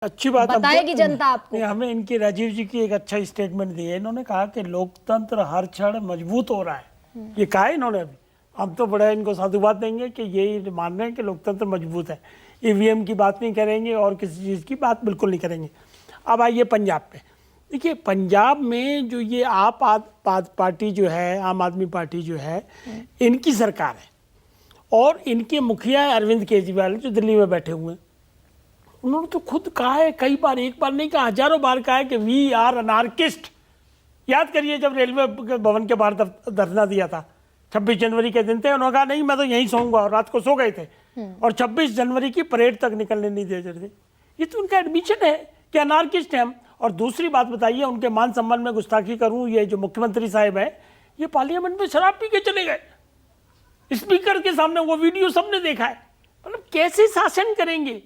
अच्छी बात बताएगी जनता आपको। हमें इनकी राजीव जी की एक अच्छा स्टेटमेंट दी है। इन्होंने कहा कि लोकतंत्र हर क्षण मजबूत हो रहा है। ये कहा है इन्होंने अभी। हम तो बड़ा इनको साधुवाद देंगे कि ये मान रहे हैं कि लोकतंत्र मजबूत है। ईवीएम की बात नहीं करेंगे और किसी चीज़ की बात बिल्कुल नहीं करेंगे। अब आइए पंजाब पे। देखिए पंजाब में जो ये पार्टी जो है, आम आदमी पार्टी जो है, इनकी सरकार है और इनके मुखिया अरविंद केजरीवाल जो दिल्ली में बैठे हुए हैं, उन्होंने तो खुद कहा है कई बार, एक बार नहीं कहा, हजारों बार कहा है कि वी आर अनार्किस्ट। याद करिए जब रेलवे भवन के बाहर धरना दिया था, 26 जनवरी के दिन थे, उन्होंने कहा नहीं मैं तो यहीं सोऊंगा, और रात को सो गए थे और 26 जनवरी की परेड तक निकलने नहीं दे रहे थे। ये तो उनका एडमिशन है कि अनार्किस्ट है हम। और दूसरी बात बताइए, उनके मान सम्मान में गुस्ताखी करूं, ये जो मुख्यमंत्री साहब है ये पार्लियामेंट में शराब पी के चले गए, स्पीकर के सामने, वो वीडियो सबने देखा है। मतलब कैसे शासन करेंगे?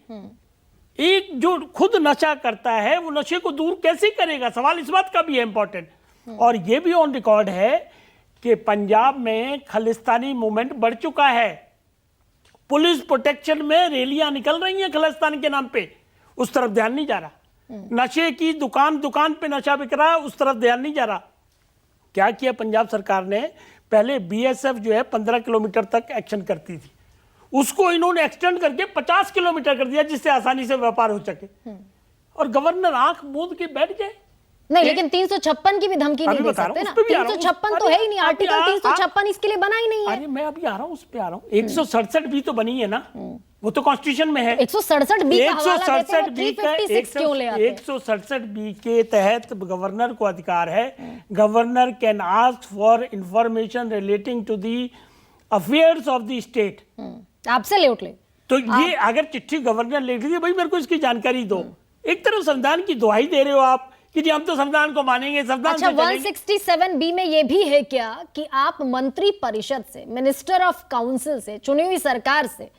एक जो खुद नशा करता है वो नशे को दूर कैसे करेगा? सवाल इस बात का भी है इंपॉर्टेंट। और ये भी ऑन रिकॉर्ड है कि पंजाब में खालिस्तानी मूवमेंट बढ़ चुका है। पुलिस प्रोटेक्शन में रैलियां निकल रही हैं खालिस्तान के नाम पे, उस तरफ ध्यान नहीं जा रहा। नशे की दुकान पे नशा बिक रहा है, उस तरफ ध्यान नहीं जा रहा। क्या किया पंजाब सरकार ने? पहले बीएसएफ जो है 15 किलोमीटर तक एक्शन करती थी, उसको इन्होंने एक्सटेंड करके 50 किलोमीटर कर दिया, जिससे आसानी से व्यापार हो सके। और गवर्नर आंख मूंद के बैठ गए। नहीं, लेकिन 356 की भी धमकी नहीं दे सकते ना। 356 तो है ही नहीं, आर्टिकल 356 इसके लिए बना ही नहीं है। अरे मैं अभी आ रहा हूँ, उस पे आ रहा हूँ। 167 भी तो बनी है ना, वो तो कॉन्स्टिट्यूशन में है। 167 बी का हवाला देते हैं, 356 क्यों ले आते हैं? 167 बी के तहत गवर्नर को अधिकार है, governor can ask for information relating to the affairs of the state. आपसे ले उठ ले तो ये अगर चिट्ठी गवर्नर लिख दी, भाई मेरे को इसकी जानकारी दो। एक तरफ संविधान की दुहाई दे रहे हो आप कि जी हम तो संविधान को मानेंगे, संविधान। अच्छा, 167 बी में ये भी है क्या कि आप मंत्री परिषद से, मिनिस्टर ऑफ काउंसिल से, चुनी हुई सरकार से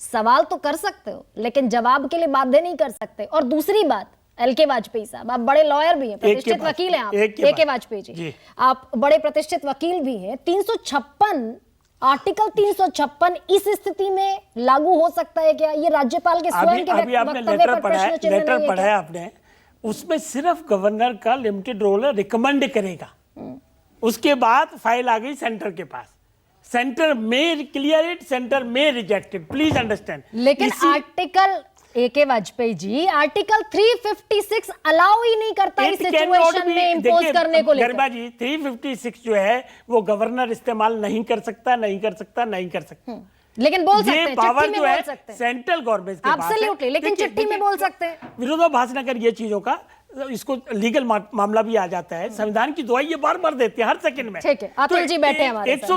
सवाल तो कर सकते हो, लेकिन जवाब के लिए बाध्य नहीं कर सकते। और दूसरी बात, एल.के. वाजपेयी साहब, आप बड़े लॉयर भी हैं, प्रतिष्ठित वकील हैं आप, ए.के. वाजपेयी जी, आप बड़े प्रतिष्ठित वकील भी हैं। 356, आर्टिकल 356 इस स्थिति में लागू हो सकता है क्या? ये राज्यपाल के स्वयं के वक्तव्य पर प्रश्न चिन्ह नहीं है? लेटर पढ़ा है आपने, उसमें सिर्फ गवर्नर का लिमिटेड रोल है, रिकमेंड करेगा। उसके बाद फाइल आ गई सेंटर के पास, सेंटर में क्लियर इट, सेंटर में रिजेक्टेड, प्लीज अंडरस्टैंड। लेकिन article, A K. Vajpayee ji, article 356 allow ही नहीं करता इस सिचुएशन में इंपोज करने को लेकर। गरिमा जी, 356 जो है वो गवर्नर इस्तेमाल नहीं कर सकता। लेकिन बोल सकते हैं, पावर चिट्ठी जो में है बोल सकते हैं, सेंट्रल गवर्नमेंट के पास है। एब्सोल्युटली, लेकिन चिट्ठी में बोल सकते हैं। विरोधाभास न करिए चीजों का, इसको लीगल मामला भी आ जाता है। संविधान की दुहाई ये बार देते हैं हर सेकंड में। ठीक है, अतुल जी बैठे हमारे साथ,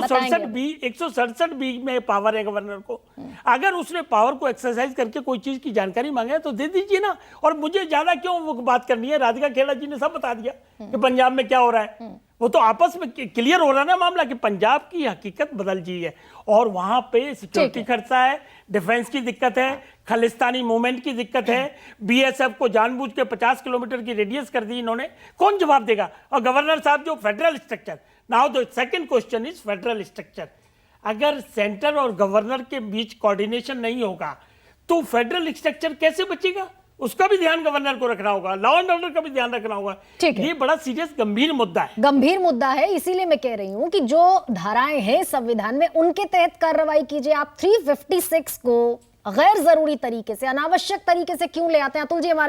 167 बी में पावर है गवर्नर को। अगर उसने पावर को एक्सरसाइज करके कोई चीज की जानकारी मांगे तो दे दीजिए ना। और मुझे ज्यादा क्यों वो बात करनी है? राधिका खेड़ा जी ने सब बता दिया कि पंजाब में क्या हो रहा है। वो तो आपस में क्लियर हो रहा है ना मामला, कि पंजाब की हकीकत बदल गई है और वहां पे सिक्योरिटी खर्चा है, डिफेंस की दिक्कत है, खालिस्तानी मूवमेंट की दिक्कत है, बीएसएफ को जानबूझ के 50 किलोमीटर की रेडियस कर दी इन्होंने। कौन जवाब देगा? और गवर्नर साहब जो federal structure, now the second question is federal structure. अगर सेंटर और गवर्नर के बीच कोऑर्डिनेशन नहीं होगा तो फेडरल स्ट्रक्चर कैसे बचेगा? उसका भी ध्यान गवर्नर को रखना होगा, लॉ एंड ऑर्डर का भी ध्यान रखना होगा। ये बड़ा सीरियस गंभीर मुद्दा है, गंभीर मुद्दा है। इसीलिए मैं कह रही हूं कि जो धाराएं हैं संविधान में, उनके तहत कार्रवाई कीजिए। आप 356 को गैर जरूरी तरीके से, अनावश्यक तरीके से क्यों ले आते हैं? अतुल जी हमारे